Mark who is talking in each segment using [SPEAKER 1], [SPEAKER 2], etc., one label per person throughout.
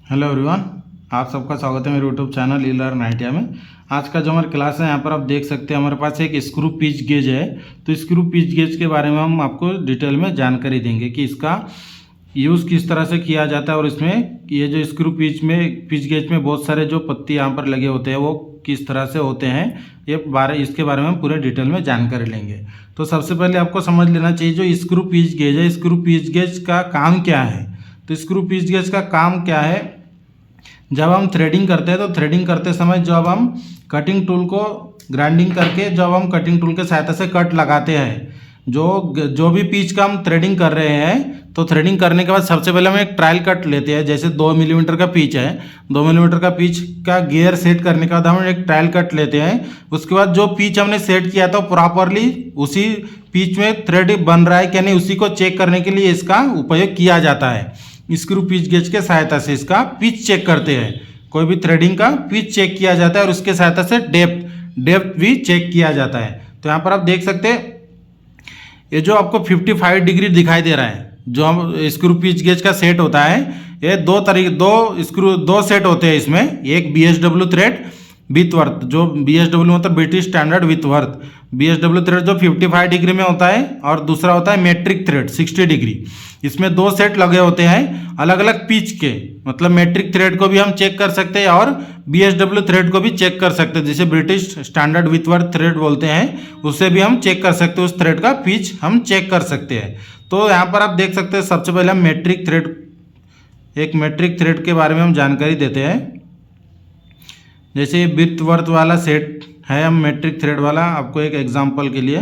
[SPEAKER 1] Hello everyone, आप सबका स्वागत है मेरे यूट्यूब चैनल ई लर्न आइडिया में। आज का जो हमारा क्लास है यहाँ पर आप देख सकते हैं हमारे पास एक स्क्रू पिच गेज है। तो स्क्रू पिच गेज के बारे में हम आपको डिटेल में जानकारी देंगे कि इसका यूज़ किस तरह से किया जाता है और इसमें ये जो स्क्रू पिच गेज में बहुत सारे जो पत्ती यहाँ पर लगे होते हैं वो किस तरह से होते हैं, इसके बारे में हम पूरे डिटेल में जानकारी लेंगे। तो सबसे पहले आपको समझ लेना चाहिए जो स्क्रू पिच गेज है, स्क्रू पिच गेज का काम क्या है। तो स्क्रू पिच गेज का काम क्या है, जब हम थ्रेडिंग करते हैं तो थ्रेडिंग करते समय जब हम कटिंग टूल को ग्राइंडिंग करके जब हम कटिंग टूल के सहायता से कट लगाते हैं, जो भी पीच का हम थ्रेडिंग कर रहे हैं, तो थ्रेडिंग करने के बाद सबसे पहले हम एक ट्रायल कट लेते हैं। जैसे 2 मिलीमीटर का पीच है, 2 मिलीमीटर का पीच का गियर सेट करने के बाद हम एक ट्रायल कट लेते हैं। उसके बाद जो पीच हमने सेट किया था प्रॉपरली उसी पीच में थ्रेड बन रहा है क्या नहीं, उसी को चेक करने के लिए इसका उपयोग किया जाता है। स्क्रू पिच गेज के सहायता से इसका पिच चेक करते हैं, कोई भी थ्रेडिंग का पिच चेक किया जाता है और उसके सहायता से डेप्थ भी चेक किया जाता है। तो यहाँ पर आप देख सकते हैं ये जो आपको 55 डिग्री दिखाई दे रहा है, जो हम स्क्रू पिच गेज का सेट होता है, ये दो सेट होते हैं इसमें। एक BSW थ्रेड विथवर्थ, जो BSW मतलब ब्रिटिश स्टैंडर्ड विथवर्थ BSW थ्रेड जो 55 डिग्री में होता है, और दूसरा होता है मेट्रिक थ्रेड 60 डिग्री। इसमें दो सेट लगे होते हैं अलग अलग पिच के, मतलब मेट्रिक थ्रेड को भी हम चेक कर सकते हैं और BSW थ्रेड को भी चेक कर सकते हैं, जिसे ब्रिटिश स्टैंडर्ड विथवर्थ थ्रेड बोलते हैं, उससे भी हम चेक कर सकते हैं, उस थ्रेड का पिच हम चेक कर सकते हैं। तो यहाँ पर आप देख सकते हैं सबसे पहले हम मेट्रिक थ्रेड के बारे में हम जानकारी देते हैं। जैसे विथवर्थ वाला सेट है, हम मेट्रिक थ्रेड वाला आपको एक एग्जांपल के लिए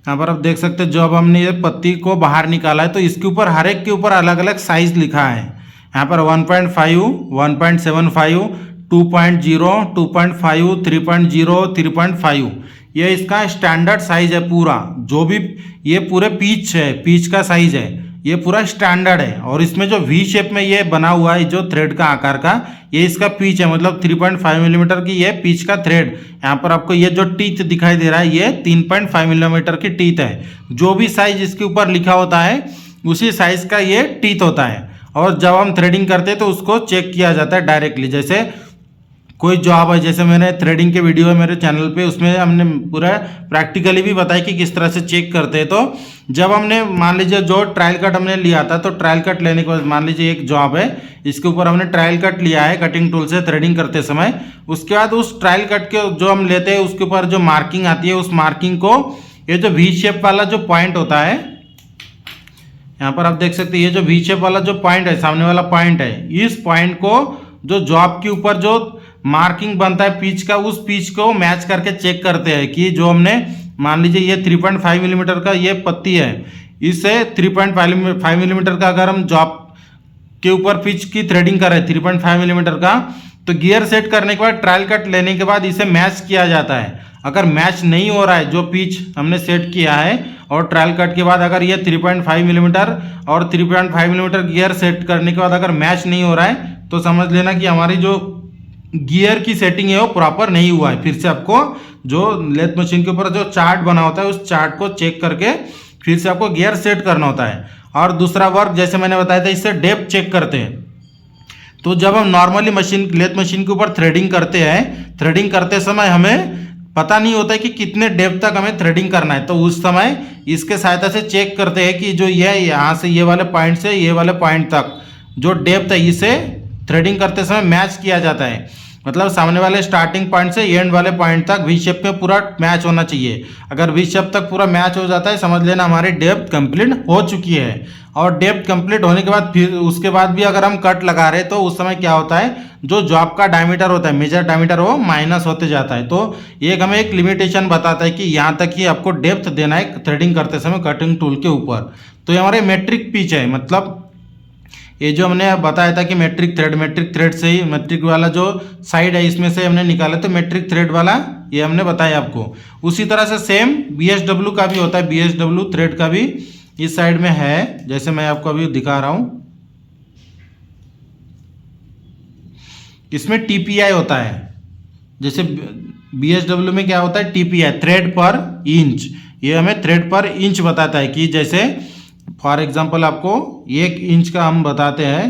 [SPEAKER 1] यहाँ पर आप देख सकते हैं, जब हमने ये पत्ती को बाहर निकाला है तो इसके ऊपर हर एक के ऊपर अलग अलग साइज लिखा है। यहाँ पर 1.5, 1.75, 2.0, 2.5, 3.0, 3.5 ये इसका स्टैंडर्ड साइज है पूरा। जो भी ये पूरे पीच का साइज है, ये पूरा स्टैंडर्ड है। और इसमें जो वी शेप में ये बना हुआ है जो थ्रेड का आकार का, ये इसका पीच है, मतलब 3.5 मिलीमीटर की ये पीच का थ्रेड। यहाँ पर आपको ये जो टीथ दिखाई दे रहा है ये 3.5 मिलीमीटर की टीथ है। जो भी साइज इसके ऊपर लिखा होता है उसी साइज का ये टीथ होता है। और जब हम थ्रेडिंग करते हैं तो उसको चेक किया जाता है डायरेक्टली। जैसे कोई जॉब है, जैसे मैंने थ्रेडिंग के वीडियो है मेरे चैनल पे, उसमें हमने पूरा प्रैक्टिकली भी बताया कि किस तरह से चेक करते हैं। तो जब हमने मान लीजिए जो ट्रायल कट हमने लिया था, तो ट्रायल कट लेने के बाद मान लीजिए एक जॉब है, इसके ऊपर हमने ट्रायल कट लिया है कटिंग टूल से थ्रेडिंग करते समय। उसके बाद उस ट्रायल कट के जो हम लेते हैं उसके ऊपर जो मार्किंग आती है, उस मार्किंग को ये जो वी शेप वाला जो पॉइंट होता है, यहाँ पर आप देख सकते हैं ये जो वी शेप वाला जो पॉइंट है, सामने वाला पॉइंट है, इस पॉइंट को जो जॉब के ऊपर जो मार्किंग बनता है पीच का, उस पीच को मैच करके चेक करते हैं कि जो हमने मान लीजिए ये 3.5 मिलीमीटर का ये पत्ती है, इससे 3.5 मिलीमीटर का अगर हम जॉब के ऊपर पिच की थ्रेडिंग कर रहे हैं 3.5 मिलीमीटर का, तो गियर सेट करने के बाद ट्रायल कट लेने के बाद इसे मैच किया जाता है। अगर मैच नहीं हो रहा है जो पिच हमने सेट किया है, और ट्रायल कट के बाद अगर ये 3.5 मिलीमीटर और 3.5 मिलीमीटर गियर सेट करने के बाद अगर मैच नहीं हो रहा है, तो समझ लेना कि हमारी जो गियर की सेटिंग है वो प्रॉपर नहीं हुआ है। फिर से आपको जो लेथ मशीन के ऊपर जो चार्ट बना होता है उस चार्ट को चेक करके फिर से आपको गियर सेट करना होता है। और दूसरा वर्क जैसे मैंने बताया था, इससे डेप्थ चेक करते हैं। तो जब हम नॉर्मली लेथ मशीन के ऊपर थ्रेडिंग करते हैं, थ्रेडिंग करते समय हमें पता नहीं होता है कि कितने डेप्थ तक हमें थ्रेडिंग करना है, तो उस समय इसके सहायता से चेक करते हैं कि जो ये यहाँ से ये वाले पॉइंट से ये वाले पॉइंट तक जो डेप्थ है, इसे थ्रेडिंग करते समय मैच किया जाता है। मतलब सामने वाले स्टार्टिंग पॉइंट से एंड वाले पॉइंट तक वी शेप में पूरा मैच होना चाहिए। अगर वी शेप तक पूरा मैच हो जाता है, समझ लेना हमारी डेप्थ कंप्लीट हो चुकी है। और डेप्थ कंप्लीट होने के बाद फिर उसके बाद भी अगर हम कट लगा रहे हैं तो उस समय क्या होता है, जो जॉब का डायमीटर होता है, मेजर डायमीटर, वो माइनस होते जाता है। तो ये हमें एक लिमिटेशन बताता है कि यहाँ तक ही आपको डेप्थ देना है थ्रेडिंग करते समय कटिंग टूल के ऊपर। तो ये हमारे मेट्रिक पिच है, मतलब ये जो हमने बताया था कि मेट्रिक थ्रेड से ही मेट्रिक वाला जो साइड है इसमें से हमने निकाला, तो मेट्रिक थ्रेड वाला ये हमने बताया आपको। उसी तरह से सेम BSW का भी होता है, BSW थ्रेड का भी इस साइड में है, जैसे मैं आपको अभी दिखा रहा हूँ। इसमें TPI होता है, जैसे BSW में क्या होता है, TPI थ्रेड पर इंच, ये हमें थ्रेड पर इंच बताता है कि जैसे फॉर एग्जांपल आपको 1 इंच का हम बताते हैं।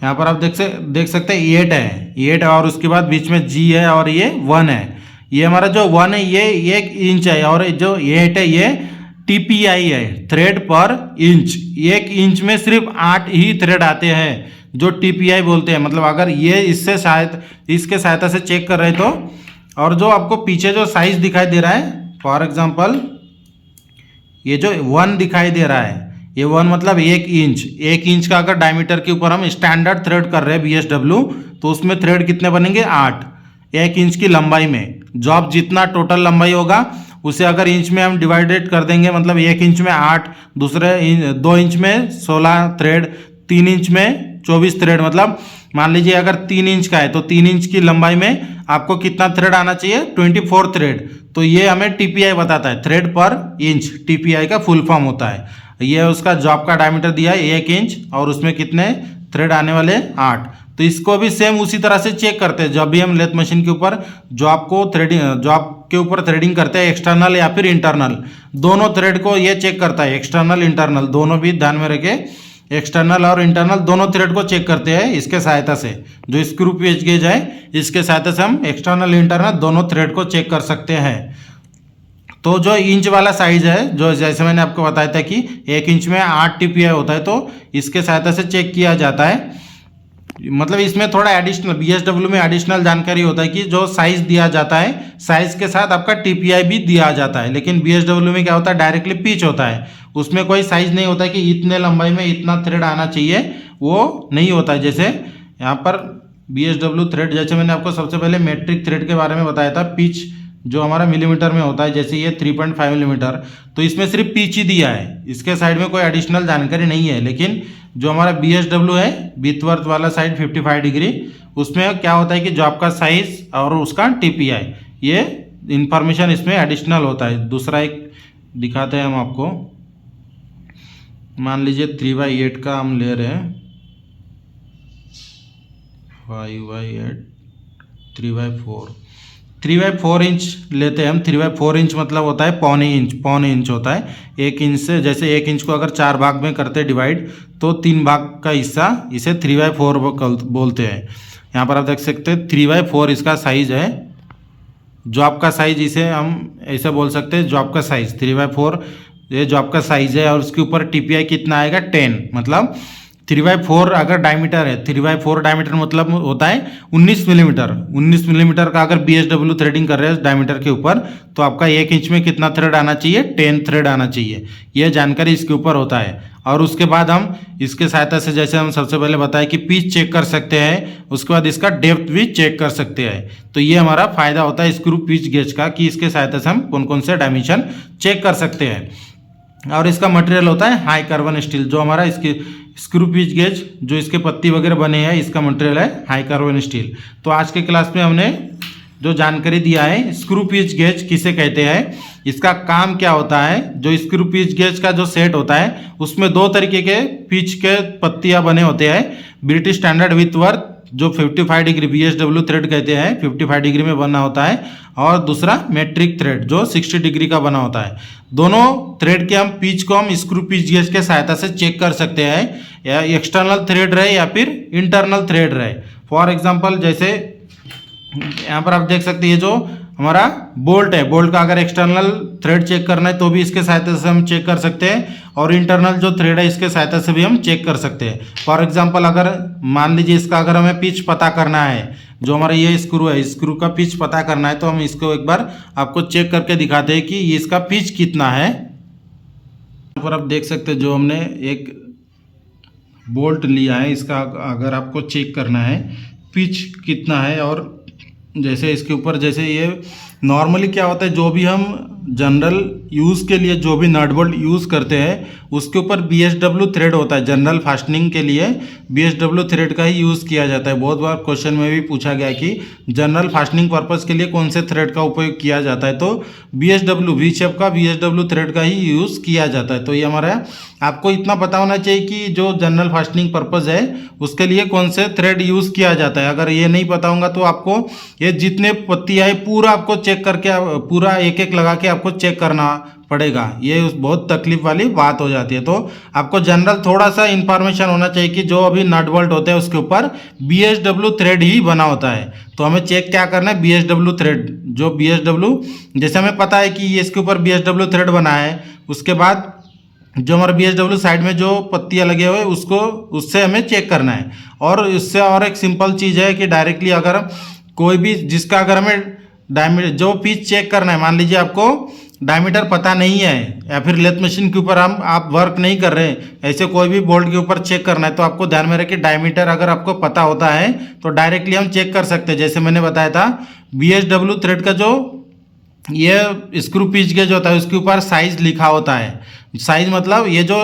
[SPEAKER 1] यहाँ पर आप देख सकते हैं 8 है, 8 और उसके बाद बीच में जी है और ये 1 है। ये हमारा जो 1 है ये 1 इंच है और जो 8 है ये टीपीआई है, थ्रेड पर इंच। 1 इंच में सिर्फ 8 ही थ्रेड आते हैं जो टीपीआई बोलते हैं। मतलब अगर ये इसके सहायता से चेक कर रहे तो, और जो आपको पीछे जो साइज दिखाई दे रहा है फॉर एग्जांपल ये जो 1 दिखाई दे रहा है, ये 1 मतलब 1 इंच। 1 इंच का अगर डायमीटर के ऊपर हम स्टैंडर्ड थ्रेड कर रहे हैं BSW तो उसमें थ्रेड कितने बनेंगे 8, 1 इंच की लंबाई में। जॉब जितना टोटल लंबाई होगा उसे अगर इंच में हम डिवाइडेड कर देंगे, मतलब 1 इंच में 8, दूसरे 2 इंच में 16 थ्रेड, 3 इंच में 24 थ्रेड। मतलब मान लीजिए अगर 3 इंच का है तो 3 इंच की लंबाई में आपको कितना थ्रेड आना चाहिए 24 थ्रेड। तो ये हमें टीपीआई बताता है, थ्रेड पर इंच टीपीआई का फुल फॉर्म होता है। ये उसका जॉब का डायमीटर दिया है 1 इंच और उसमें कितने थ्रेड आने वाले 8। तो इसको भी सेम उसी तरह से चेक करते हैं जब भी हम लेथ मशीन के ऊपर जॉब के ऊपर थ्रेडिंग करते हैं, एक्सटर्नल या फिर इंटरनल, दोनों थ्रेड को ये चेक करता है। एक्सटर्नल इंटरनल दोनों भी ध्यान में रखे, एक्सटर्नल और इंटरनल दोनों थ्रेड को चेक करते हैं इसके सहायता से। जो स्क्रू पेच गेज है इसके सहायता से हम एक्सटर्नल इंटरनल दोनों थ्रेड को चेक कर सकते हैं। तो जो इंच वाला साइज है, जो जैसे मैंने आपको बताया था कि 1 इंच में 8 टीपीआई होता है, तो इसके सहायता से चेक किया जाता है। मतलब इसमें थोड़ा एडिशनल BSW में एडिशनल जानकारी होता है कि जो साइज दिया जाता है साइज के साथ आपका टीपीआई भी दिया जाता है। लेकिन BSW में क्या होता है डायरेक्टली पिच होता है, उसमें कोई साइज नहीं होता है कि इतने लंबाई में इतना थ्रेड आना चाहिए, वो नहीं होता है। जैसे यहाँ पर BSW थ्रेड, जैसे मैंने आपको सबसे पहले मेट्रिक थ्रेड के बारे में बताया था, पिच जो हमारा मिलीमीटर में होता है, जैसे ये 3.5 मिलीमीटर, तो इसमें सिर्फ पिच ही दिया है, इसके साइड में कोई एडिशनल जानकारी नहीं है। लेकिन जो हमारा BSW है विथवर्थ वाला साइड 55 डिग्री, उसमें क्या होता है कि जो आपका साइज और उसका टीपीआई, ये इंफॉर्मेशन इसमें एडिशनल होता है। दूसरा एक दिखाते हैं हम आपको, मान लीजिए 3/8 का हम ले रहे हैं, 5/8 3/4 इंच लेते हैं हम। 3/4 इंच मतलब होता है पौने इंच होता है। 1 इंच से, जैसे 1 इंच को अगर 4 भाग में करते हैं डिवाइड, तो 3 भाग का हिस्सा इसे 3/4 बोलते हैं। यहाँ पर आप देख सकते हैं 3/4 इसका साइज है। जॉब का साइज इसे हम ऐसे बोल सकते हैं, जॉब का साइज 3/4 ये जॉब का साइज है। और उसके ऊपर टीपीआई कितना आएगा 10, मतलब 3/4 अगर डायमीटर है, 3/4 डायमीटर मतलब होता है 19 मिलीमीटर। 19 मिलीमीटर का अगर BSW थ्रेडिंग कर रहे हैं डायमीटर के ऊपर, तो आपका 1 इंच में कितना थ्रेड आना चाहिए 10 थ्रेड आना चाहिए। यह जानकारी इसके ऊपर होता है। और उसके बाद हम इसके सहायता से, जैसे हम सबसे पहले बताया कि पिच चेक कर सकते हैं, उसके बाद इसका डेप्थ भी चेक कर सकते हैं। तो ये हमारा फायदा होता है स्क्रू पिच गेज का, कि इसके सहायता से हम कौन कौन से डायमेंशन चेक कर सकते हैं। और इसका मटेरियल होता है हाई कार्बन स्टील। जो हमारा इसके स्क्रू पिच गेज जो इसके पत्ती वगैरह बने हैं, इसका मटेरियल है हाई कार्बन स्टील। तो आज के क्लास में हमने जो जानकारी दिया है स्क्रू पिच गेज किसे कहते हैं, इसका काम क्या होता है। जो स्क्रू पिच गेज का जो सेट होता है उसमें 2 तरीके के पिच के पत्तियां बने होते हैं। ब्रिटिश स्टैंडर्ड विथवर्थ जो 55 डिग्री BSW थ्रेड कहते हैं, 55 डिग्री में बना होता है, और दूसरा मेट्रिक थ्रेड जो 60 डिग्री का बना होता है। दोनों थ्रेड के हम पिच को हम स्क्रू पिच गेज के सहायता से चेक कर सकते हैं, या एक्सटर्नल थ्रेड रहे या फिर इंटरनल थ्रेड रहे। फॉर एग्जांपल जैसे यहाँ पर आप देख सकते हैं, ये जो हमारा बोल्ट है, बोल्ट का अगर एक्सटर्नल थ्रेड चेक करना है तो भी इसके सहायता से हम चेक कर सकते हैं, और इंटरनल जो थ्रेड है इसके सहायता से भी हम चेक कर सकते हैं। फॉर एग्जांपल अगर मान लीजिए इसका अगर हमें पिच पता करना है, जो हमारा ये स्क्रू है, स्क्रू का पिच पता करना है, तो हम इसको एक बार आपको चेक करके दिखाते हैं कि इसका पिच कितना है। यहाँ पर आप देख सकते हैं जो हमने एक बोल्ट लिया है, इसका अगर आपको चेक करना है पिच कितना है। और जैसे इसके ऊपर, जैसे ये नॉर्मली क्या होता है, जो भी हम जनरल यूज़ के लिए जो भी नट बोल्ट यूज़ करते हैं उसके ऊपर BSW थ्रेड होता है। जनरल फास्टनिंग के लिए BSW थ्रेड का ही यूज़ किया जाता है। बहुत बार क्वेश्चन में भी पूछा गया है कि जनरल फास्टनिंग पर्पज़ के लिए कौन से थ्रेड का उपयोग किया जाता है, तो BSW वी शेप का BSW थ्रेड का ही यूज़ किया जाता है। तो ये हमारा, आपको इतना पता होना चाहिए कि जो जनरल फास्टनिंग पर्पज़ है उसके लिए कौन से थ्रेड यूज़ किया जाता है। अगर ये नहीं पता होगा तो आपको ये जितने पत्ती आए पूरा आपको चेक चेक करके पूरा एक एक लगा के आपको चेक करना पड़ेगा, ये बहुत तकलीफ वाली बात हो जाती है। तो आपको जनरल थोड़ा सा इंफॉर्मेशन होना चाहिए कि जो अभी नट बोल्ट होते हैं उसके ऊपर BSW थ्रेड ही बना होता है। तो हमें चेक क्या करना है, BSW थ्रेड, जो BSW जैसे हमें पता है कि ये इसके ऊपर BSW थ्रेड बना है, उसके बाद जो हमारा BSW साइड में जो पत्तियाँ लगे हुए उसको उससे हमें चेक करना है। और इससे और एक सिंपल चीज़ है कि डायरेक्टली अगर कोई भी जिसका अगर हमें डायमीटर जो पीच चेक करना है, मान लीजिए आपको डायमीटर पता नहीं है या फिर लेथ मशीन के ऊपर आप वर्क नहीं कर रहे हैं, ऐसे कोई भी बोल्ट के ऊपर चेक करना है, तो आपको ध्यान में रखिए डायमीटर अगर आपको पता होता है तो डायरेक्टली हम चेक कर सकते हैं। जैसे मैंने बताया था BSW थ्रेड का जो ये स्क्रू पिच गेज होता है उसके ऊपर साइज लिखा होता है। साइज मतलब ये जो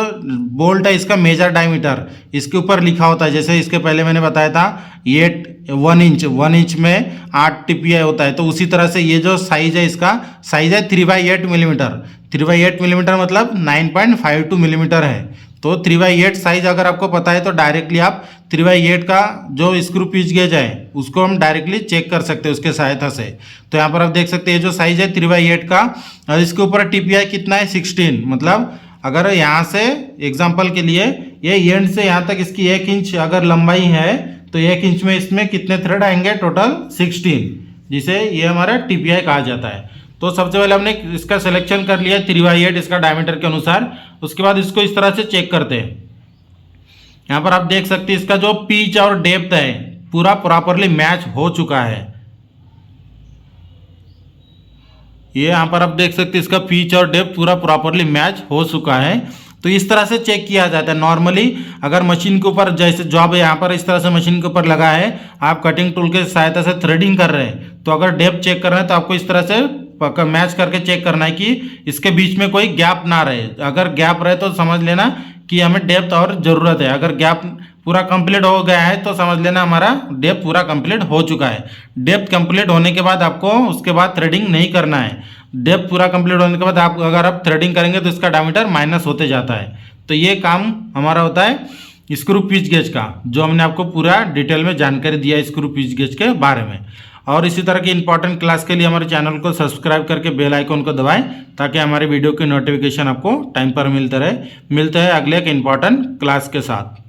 [SPEAKER 1] बोल्ट है इसका मेजर डायमीटर इसके ऊपर लिखा होता है। जैसे इसके पहले मैंने बताया था ये 1 इंच में 8 TPI होता है, तो उसी तरह से ये जो साइज है इसका साइज है 3/8 मिलीमीटर। 3/8 मिलीमीटर मतलब 9.52 मिलीमीटर है। तो 3/8 साइज अगर आपको पता है तो डायरेक्टली आप 3/8 का जो स्क्रू पिच गेज है उसको हम डायरेक्टली चेक कर सकते हैं उसके सहायता से। तो यहाँ पर आप देख सकते हैं जो साइज है 3/8 का, और इसके ऊपर TPI कितना है 16। मतलब अगर यहाँ से एग्जाम्पल के लिए ये एंड से यहाँ तक इसकी 1 इंच अगर लंबाई है तो 1 इंच में इसमें कितने थ्रेड आएंगे, टोटल 16, जिसे ये हमारा TPI कहा जाता है। तो सबसे पहले हमने इसका सिलेक्शन कर लिया 3/8 इसका डायमीटर के अनुसार। उसके बाद इसको इस तरह से चेक करते हैं। यहाँ पर आप देख सकते हैं इसका जो पिच और डेप्थ है पूरा प्रॉपरली मैच हो चुका है। ये यहाँ पर आप देख सकते हैं इसका पिच और डेप्थ पूरा प्रॉपरली मैच हो चुका है। तो इस तरह से चेक किया जाता है नॉर्मली। अगर मशीन के ऊपर जैसे जॉब है यहाँ पर इस तरह से मशीन के ऊपर लगा है, आप कटिंग टूल के सहायता से थ्रेडिंग कर रहे हैं, तो अगर डेप्थ चेक कर रहे हैं तो आपको इस तरह से मैच करके चेक करना है कि इसके बीच में कोई गैप ना रहे। अगर गैप रहे तो समझ लेना कि हमें डेप्थ और ज़रूरत है। अगर गैप पूरा कंप्लीट हो गया है तो समझ लेना हमारा डेप्थ पूरा कंप्लीट हो चुका है। डेप्थ कंप्लीट होने के बाद आपको उसके बाद थ्रेडिंग नहीं करना है। डेप्थ पूरा कंप्लीट होने के बाद अगर आप थ्रेडिंग करेंगे तो इसका डायमीटर माइनस होते जाता है। तो ये काम हमारा होता है स्क्रू पिच गेज का, जो हमने आपको पूरा डिटेल में जानकारी दिया है स्क्रू पिच गेज के बारे में। और इसी तरह की इंपॉर्टेंट क्लास के लिए हमारे चैनल को सब्सक्राइब करके बेल आइकन को दबाएं ताकि हमारे वीडियो की नोटिफिकेशन आपको टाइम पर मिलते रहे। मिलते हैं अगले एक इंपॉर्टेंट क्लास के साथ।